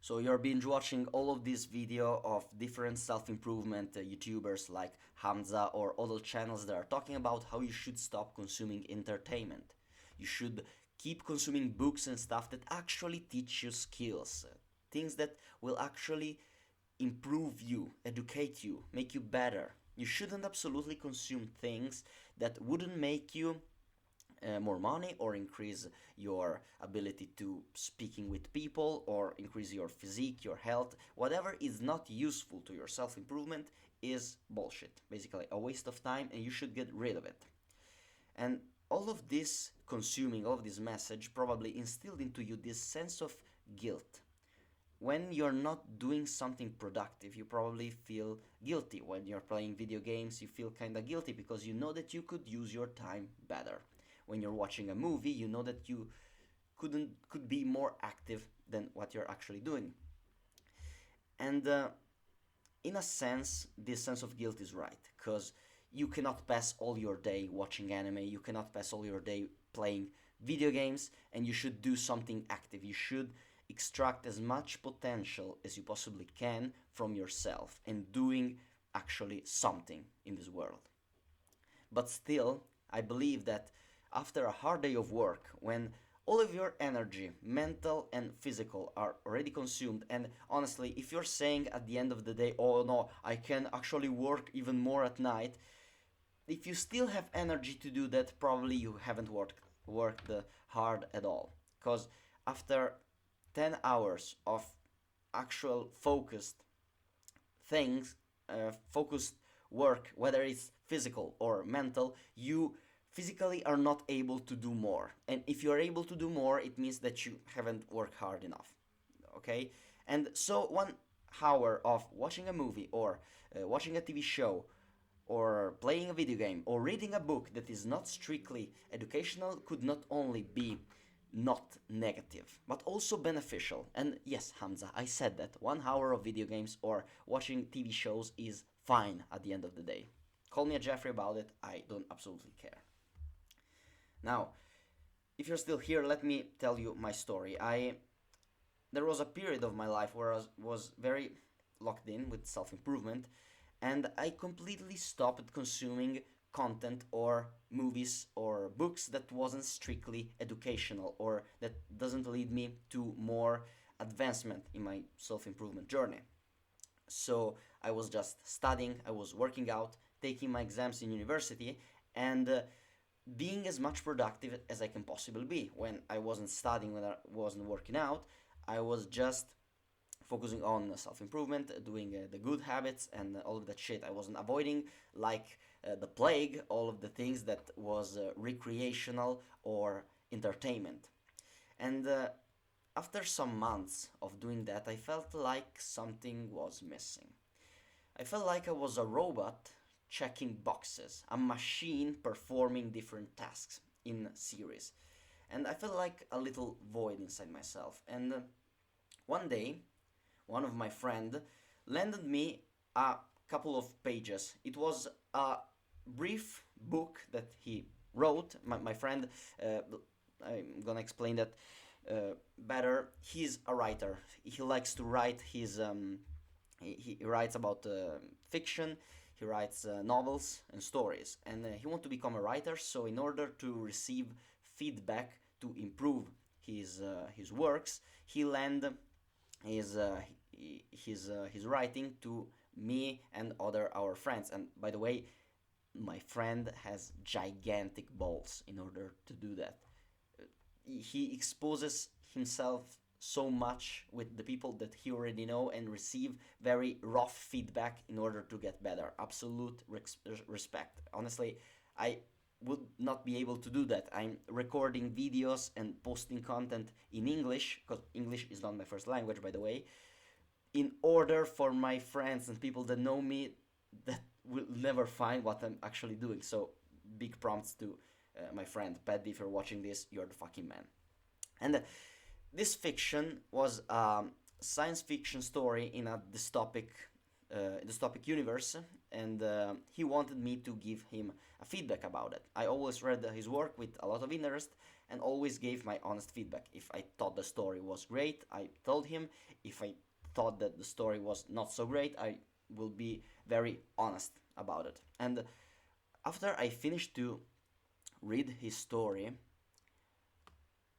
So you're binge watching all of these video of different self-improvement YouTubers like Hamza or other channels that are talking about how you should stop consuming entertainment. You should keep consuming books and stuff that actually teach you skills, things that will actually improve you, educate you, make you better. You shouldn't absolutely consume things that wouldn't make you more money or increase your ability to speaking with people or increase your physique, your health. Whatever is not useful to your self-improvement is bullshit, basically a waste of time, and you should get rid of it. And all of this consuming, all of this message probably instilled into you this sense of guilt. When you're not doing something productive, you probably feel guilty. When you're playing video games, you feel kind of guilty because you know that you could use your time better. When you're watching a movie, you know that you could be more active than what you're actually doing. And in a sense, this sense of guilt is right, because you cannot pass all your day watching anime, you cannot pass all your day playing video games, and you should do something active. You should extract as much potential as you possibly can from yourself and doing actually something in this world. But still, I believe that after a hard day of work, when all of your energy, mental and physical, are already consumed, and honestly, if you're saying at the end of the day, oh no, I can actually work even more at night, if you still have energy to do that, probably you haven't worked hard at all. Because after 10 hours of actual things, focused work, whether it's physical or mental, you physically are not able to do more. And if you are able to do more, it means that you haven't worked hard enough. Okay? And so 1 hour of watching a movie or watching a TV show or playing a video game or reading a book that is not strictly educational could not only be not negative, but also beneficial. And yes, Hamza, I said that 1 hour of video games or watching TV shows is fine at the end of the day. Call me a Jeffrey about it, I don't absolutely care. Now, if you're still here, let me tell you my story. There was a period of my life where I was very locked in with self-improvement, and I completely stopped consuming content or movies or books that wasn't strictly educational or that doesn't lead me to more advancement in my self-improvement journey. So I was just studying, I was working out, taking my exams in university, and being as much productive as I can possibly be. When I wasn't studying, when I wasn't working out, I was just focusing on self-improvement, doing the good habits and all of that shit. I wasn't avoiding like the plague all of the things that was recreational or entertainment. And after some months of doing that, I felt like something was missing. I felt like I was a robot checking boxes, a machine performing different tasks in a series. And I felt like a little void inside myself. And one day, one of my friend lended me a couple of pages. It was a brief book that he wrote. My friend, I'm gonna explain that better. He's a writer. He likes to write. He writes about fiction. He writes novels and stories, and he wants to become a writer. So in order to receive feedback to improve his works, he lent his his writing to me and other our friends. And by the way, my friend has gigantic balls in order to do that. He exposes himself so much with the people that he already know and receive very rough feedback in order to get better. Absolute respect. Honestly, I would not be able to do that. I'm recording videos and posting content in English, because English is not my first language, by the way, in order for my friends and people that know me that will never find what I'm actually doing. So big prompts to my friend Paddy. If you're watching this, you're the fucking man. And this fiction was a science fiction story in a dystopic universe, and he wanted me to give him a feedback about it. I always read his work with a lot of interest, and always gave my honest feedback. If I thought the story was great, I told him. If I thought that the story was not so great, I will be very honest about it. And after I finished to read his story,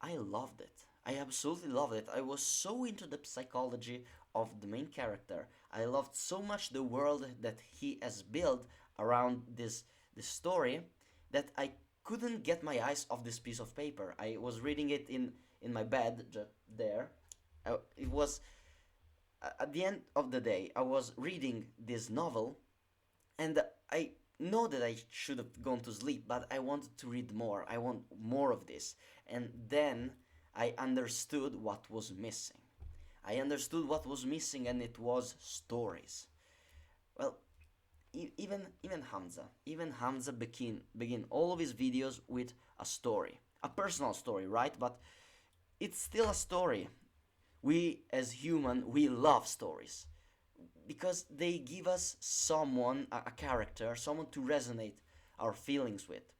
I loved it. I absolutely loved it. I was so into the psychology of the main character. I loved so much the world that he has built around this story that I couldn't get my eyes off this piece of paper. I was reading it in my bed just there. It was at the end of the day. I was reading this novel, and I know that I should have gone to sleep, but I wanted to read more. I want more of this. And then I understood what was missing. I understood what was missing, and it was stories. Well, even Hamza begin all of his videos with a story, a personal story, right? But it's still a story. We as human, we love stories because they give us someone, a character, someone to resonate our feelings with.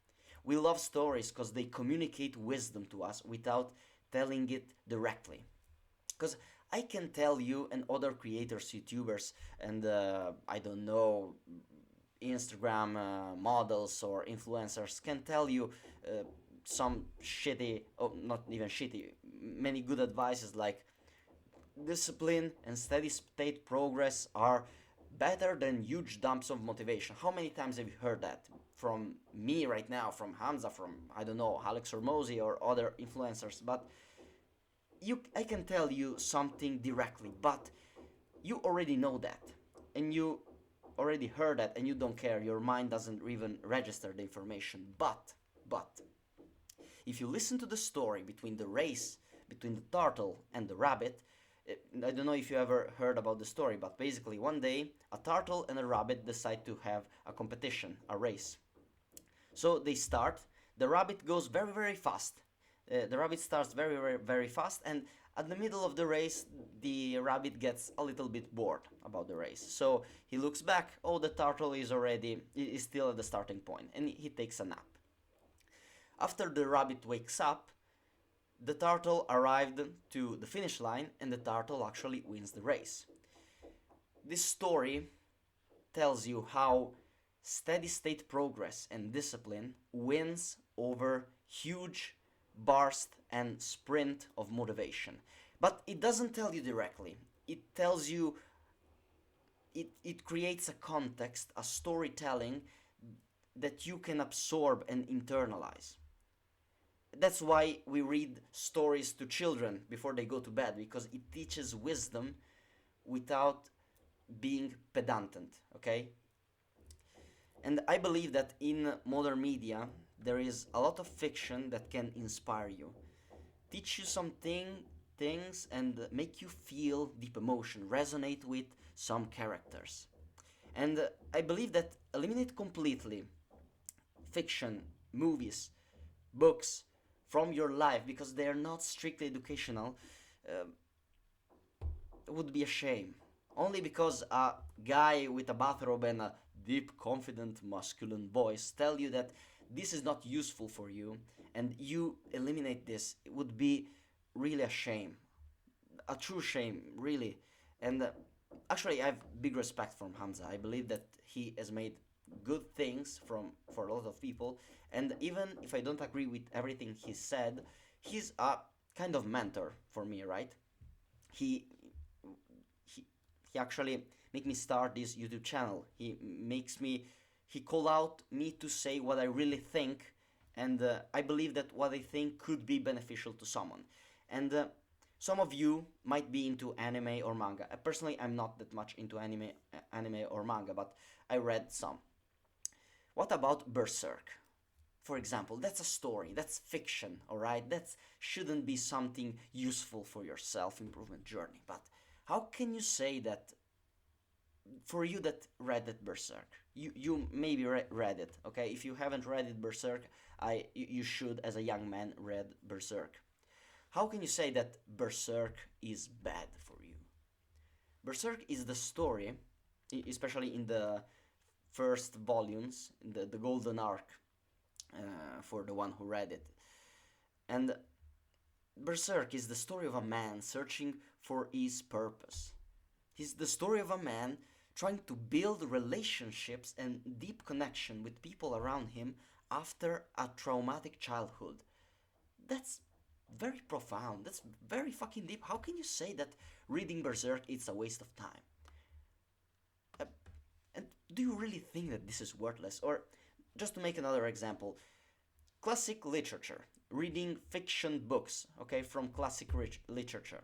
We love stories because they communicate wisdom to us without telling it directly. Because I can tell you and other creators, YouTubers, and I don't know, Instagram models or influencers can tell you some shitty, oh, not even shitty, many good advices like discipline and steady state progress are better than huge dumps of motivation. How many times have you heard that? From me right now, from Hamza, from I don't know, Alex Hormozy or other influencers, but I can tell you something directly, but you already know that, and you already heard that, and you don't care. Your mind doesn't even register the information. But if you listen to the story between the race between the turtle and the rabbit, I don't know if you ever heard about the story, but basically one day a turtle and a rabbit decide to have a competition, a race. So they start. The rabbit goes very very fast. The rabbit starts very very very fast, and at the middle of the race, the rabbit gets a little bit bored about the race. So he looks back. Oh, the turtle is still at the starting point, and he takes a nap. After the rabbit wakes up, the turtle arrived to the finish line, and the turtle actually wins the race. This story tells you how steady state progress and discipline wins over huge burst and sprint of motivation. But it doesn't tell you directly. It tells you, it creates a context, a storytelling that you can absorb and internalize. That's why we read stories to children before they go to bed, because it teaches wisdom without being pedantic, okay? And I believe that in modern media there is a lot of fiction that can inspire you, teach you things, and make you feel deep emotion, resonate with some characters. And I believe that eliminate completely fiction, movies, books from your life because they are not strictly educational uh, would be a shame. Only because a guy with a bathrobe and a deep, confident, masculine voice tell you that this is not useful for you and you eliminate this, it would be really a shame. A true shame, really. And actually, I have big respect from Hamza. I believe that he has made good things for a lot of people, and even if I don't agree with everything he said, he's a kind of mentor for me, right? He he he actually make me start this YouTube channel. He call out me to say what I really think, and I believe that what I think could be beneficial to someone. And some of you might be into anime or manga. Personally, I'm not that much into anime or manga, but I read some. What about Berserk? For example, that's a story, that's fiction, alright? That shouldn't be something useful for your self improvement journey. But how can you say that for you that read that Berserk? You maybe read it, okay? If you haven't read it, Berserk, you should, as a young man, read Berserk. How can you say that Berserk is bad for you? Berserk is the story, especially in the first volumes, the Golden Arc, for the one who read it. And Berserk is the story of a man searching for his purpose. It's the story of a man trying to build relationships and deep connection with people around him after a traumatic childhood. That's very profound. That's very fucking deep. How can you say that reading Berserk is a waste of time? Uh, and do you really think that this is worthless? Or just to make another example, classic literature, reading fiction books, okay, from classic literature,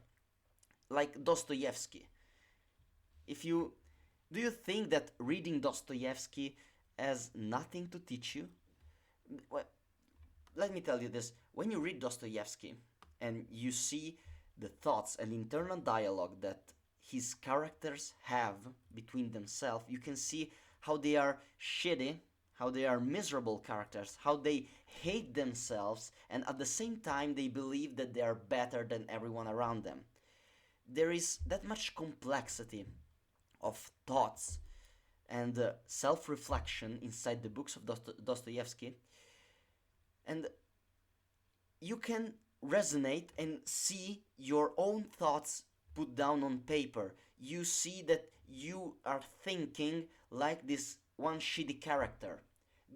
like Dostoevsky. If you Do you think that reading Dostoevsky has nothing to teach you? Well, let me tell you this. When you read Dostoevsky and you see the thoughts and internal dialogue that his characters have between themselves, you can see how they are shitty, how they are miserable characters, how they hate themselves, and at the same time they believe that they are better than everyone around them. There is that much complexity of thoughts and self reflection inside the books of Dostoevsky, and you can resonate and see your own thoughts put down on paper. You see that you are thinking like this one shitty character.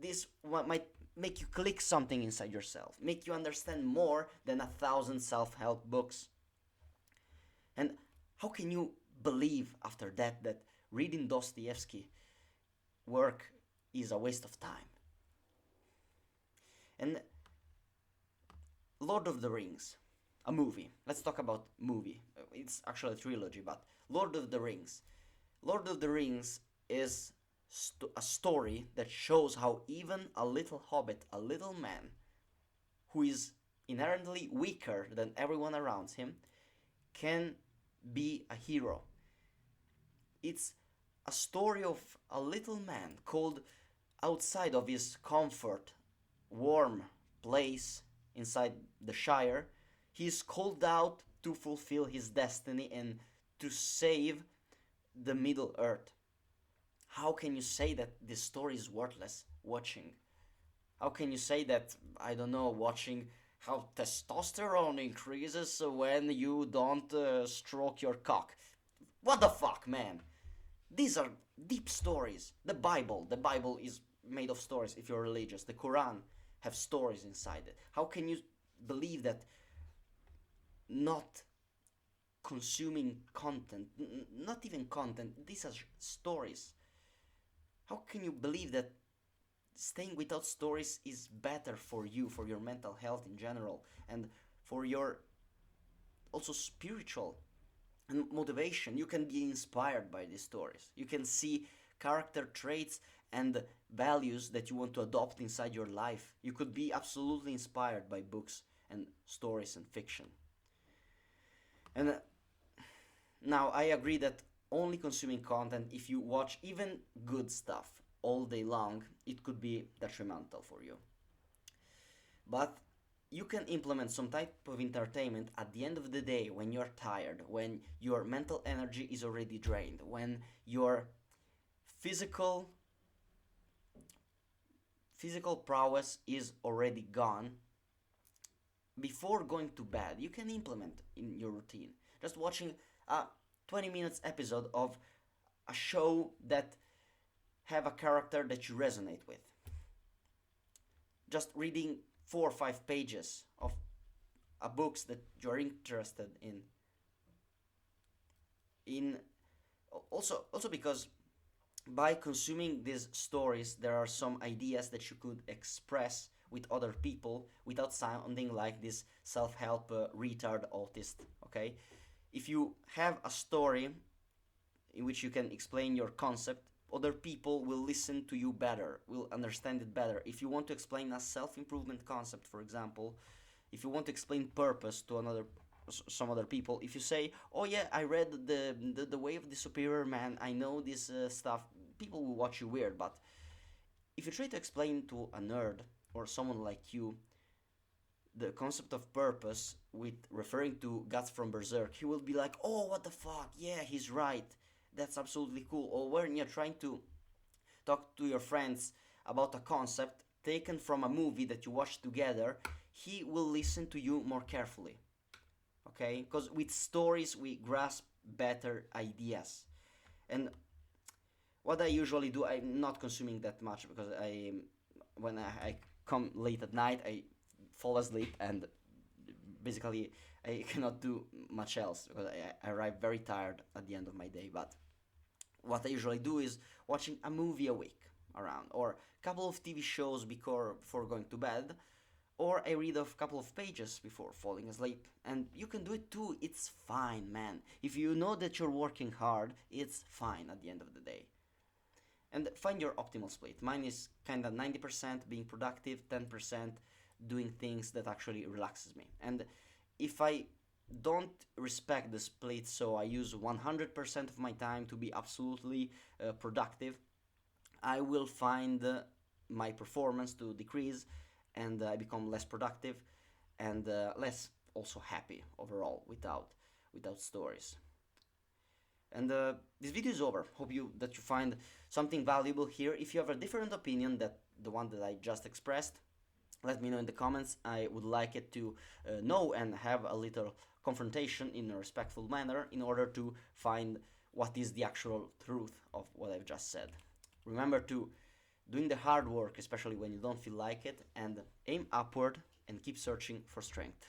This one might make you click something inside yourself, make you understand more than 1,000 self help books. And how can you believe after that reading Dostoevsky work is a waste of time? And Lord of the Rings, a movie. Let's talk about movie. It's actually a trilogy, but Lord of the Rings. Lord of the Rings is a story that shows how even a little hobbit, a little man, who is inherently weaker than everyone around him, can be a hero. It's a story of a little man called outside of his comfort, warm place inside the Shire. He is called out to fulfill his destiny and to save the Middle Earth. How can you say that this story is worthless watching? How can you say that, I don't know, watching how testosterone increases when you don't stroke your cock? What the fuck, man? These are deep stories. The Bible is made of stories if you're religious. The Quran have stories inside it. How can you believe that not consuming content, not even content, these are stories? How can you believe that staying without stories is better for you, for your mental health in general, and for your also spiritual and motivation? You can be inspired by these stories. You can see character traits and values that you want to adopt inside your life. You could be absolutely inspired by books and stories and fiction. And now I agree that only consuming content, if you watch even good stuff all day long, it could be detrimental for you. But you can implement some type of entertainment at the end of the day when you're tired, when your mental energy is already drained, when your physical physical prowess is already gone. Before going to bed, you can implement in your routine just watching a 20 minutes episode of a show that have a character that you resonate with. Just reading 4 or 5 pages of a books that you're interested in also because by consuming these stories there are some ideas that you could express with other people without sounding like this self-help retard autist. Okay, if you have a story in which you can explain your concept, other people will listen to you better, will understand it better. If you want to explain a self-improvement concept, for example, if you want to explain purpose to some other people, if you say, oh yeah, I read the way of the superior man, I know this stuff, people will watch you weird. But if you try to explain to a nerd or someone like you the concept of purpose with referring to Guts from Berserk, he will be like, oh, what the fuck, yeah, he's right, that's absolutely cool. Or when you're trying to talk to your friends about a concept taken from a movie that you watched together, he will listen to you more carefully. Okay, because with stories we grasp better ideas. And what I usually do, I'm not consuming that much because when I come late at night, I fall asleep and basically I cannot do much else because I arrive very tired at the end of my day. But what I usually do is watching a movie a week around, or a couple of TV shows before going to bed, or I read a couple of pages before falling asleep. And you can do it too. It's fine, man. If you know that you're working hard, it's fine at the end of the day. And find your optimal split. Mine is kind of 90% being productive, 10% doing things that actually relaxes me. And if I don't respect the split, so I use 100% of my time to be absolutely productive, I will find my performance to decrease, and I become less productive and less also happy overall without stories. And this video is over. Hope you find something valuable here. If you have a different opinion that the one that I just expressed, let me know in the comments. I would like it to know and have a little confrontation in a respectful manner in order to find what is the actual truth of what I've just said. Remember to doing the hard work, especially when you don't feel like it, and aim upward and keep searching for strength.